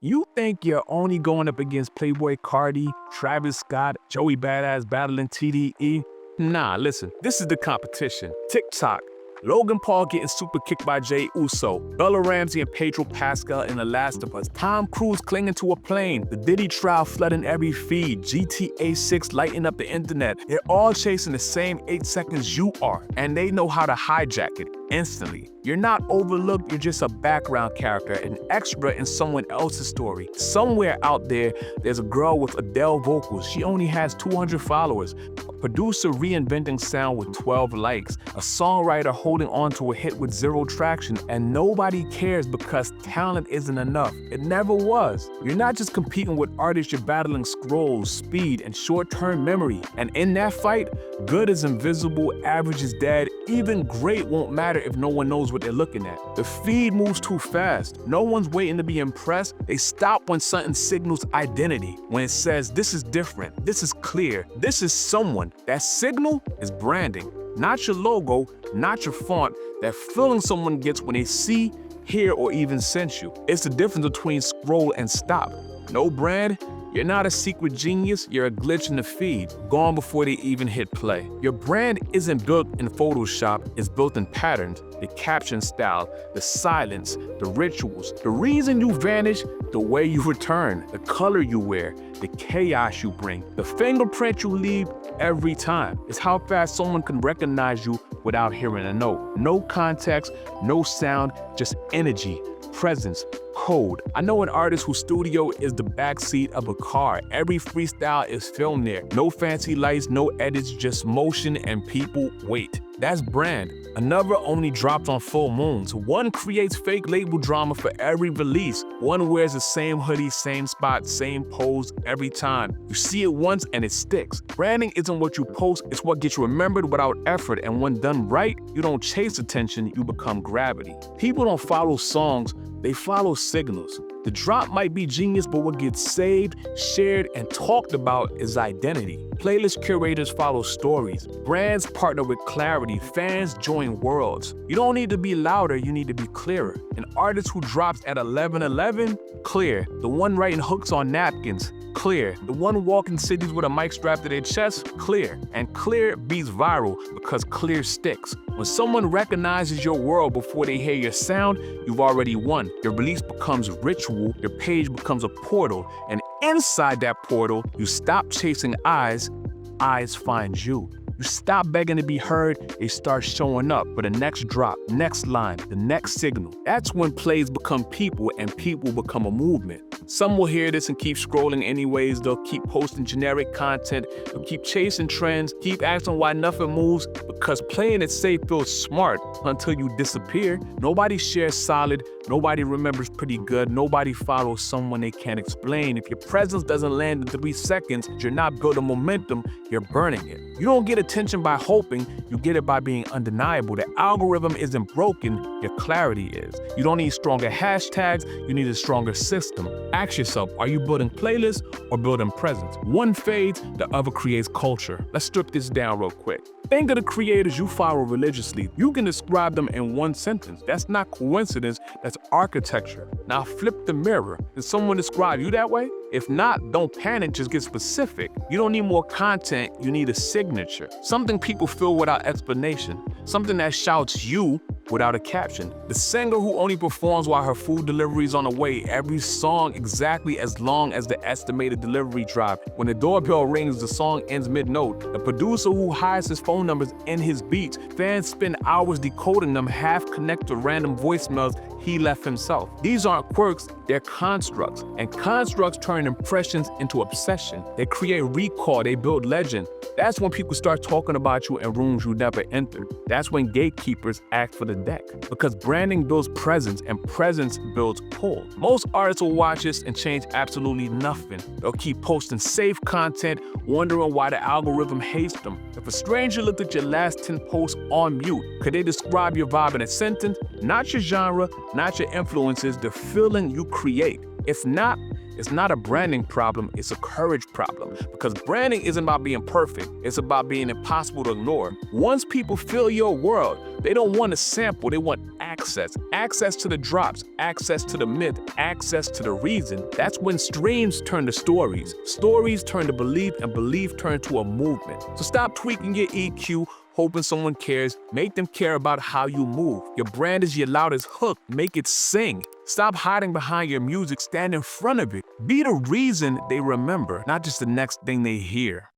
You think you're only going up against Playboy Cardi, Travis Scott, Joey Badass battling TDE? Nah, listen, this is the competition. TikTok. Logan Paul getting super kicked by Jey Uso. Bella Ramsey and Pedro Pascal in The Last of Us. Tom Cruise clinging to a plane. The Diddy trial flooding every feed. GTA 6 lighting up the internet. They're all chasing the same 8 seconds you are. And they know how to hijack it instantly. You're not overlooked, you're just a background character, an extra in someone else's story. Somewhere out there, there's a girl with Adele vocals. She only has 200 followers. A producer reinventing sound with 12 likes. A songwriter holding on to a hit with 0 traction, and nobody cares because talent isn't enough. It never was. You're not just competing with artists, you're battling scrolls, speed, and short-term memory. And in that fight, good is invisible, average is dead, even great won't matter if no one knows what they're looking at. The feed moves too fast. No one's waiting to be impressed. They stop when something signals identity. When it says, this is different, this is clear, this is someone. That signal is branding. Not your logo, not your font. That feeling someone gets when they see, hear, or even sense you. It's the difference between scroll and stop. No brand, you're not a secret genius, you're a glitch in the feed, gone before they even hit play. Your brand isn't built in Photoshop, it's built in patterns, the caption style, the silence, the rituals, the reason you vanish, the way you return, the color you wear, the chaos you bring, the fingerprint you leave every time. It's how fast someone can recognize you without hearing a note. No context, no sound, just energy, presence, code. I know an artist whose studio is the backseat of a car. Every freestyle is filmed there. No fancy lights, no edits, just motion and people wait. That's brand. Another only drops on full moons. One creates fake label drama for every release. One wears the same hoodie, same spot, same pose every time. You see it once and it sticks. Branding isn't what you post, it's what gets remembered without effort. And when done right, you don't chase attention, you become gravity. People don't follow songs, they follow signals. The drop might be genius, but what gets saved, shared, and talked about is identity. Playlist curators follow stories. Brands partner with clarity. Fans join worlds. You don't need to be louder, you need to be clearer. An artist who drops at 11:11, clear. The one writing hooks on napkins, clear. The one walking cities with a mic strapped to their chest, clear. And clear beats viral because clear sticks. When someone recognizes your world before they hear your sound, you've already won. Your release becomes ritual, your page becomes a portal, and inside that portal, you stop chasing eyes find you. You stop begging to be heard, they start showing up for the next drop, next line, the next signal. That's when plays become people and people become a movement. Some will hear this and keep scrolling anyways. They'll keep posting generic content. They'll keep chasing trends, keep asking why nothing moves, because playing it safe feels smart until you disappear. Nobody shares solid. Nobody remembers pretty good. Nobody follows someone they can't explain. If your presence doesn't land in 3 seconds, you're not building momentum, you're burning it. You don't get attention by hoping, you get it by being undeniable. The algorithm isn't broken, your clarity is. You don't need stronger hashtags, you need a stronger system. Ask yourself, are you building playlists or building presence? One fades, the other creates culture. Let's strip this down real quick. Think of the creators you follow religiously. You can describe them in one sentence. That's not coincidence, that's architecture. Now flip the mirror. Did someone describe you that way? If not, don't panic, just get specific. You don't need more content, you need a signature. Something people feel without explanation. Something that shouts you without a caption. The singer who only performs while her food delivery is on the way. Every song exactly as long as the estimated delivery drive. When the doorbell rings, the song ends mid-note. The producer who hides his phone numbers in his beats. Fans spend hours decoding them, half connect to random voicemails he left himself. These aren't quirks, they're constructs. And constructs turn impressions into obsession. They create recall, they build legend. That's when people start talking about you in rooms you never entered. That's when gatekeepers act for the deck. Because branding builds presence and presence builds pull. Most artists will watch this and change absolutely nothing. They'll keep posting safe content, wondering why the algorithm hates them. If a stranger looked at your last 10 posts on mute, could they describe your vibe in a sentence? Not your genre, not your influences, the feeling you create. If not, It's not a branding problem, it's a courage problem. Because branding isn't about being perfect, it's about being impossible to ignore. Once people feel your world, they don't want to sample, they want access. Access to the drops, access to the myth, access to the reason. That's when streams turn to stories. Stories turn to belief, and belief turn to a movement. So stop tweaking your EQ, hoping someone cares. Make them care about how you move. Your brand is your loudest hook. Make it sing. Stop hiding behind your music. Stand in front of it. Be the reason they remember, not just the next thing they hear.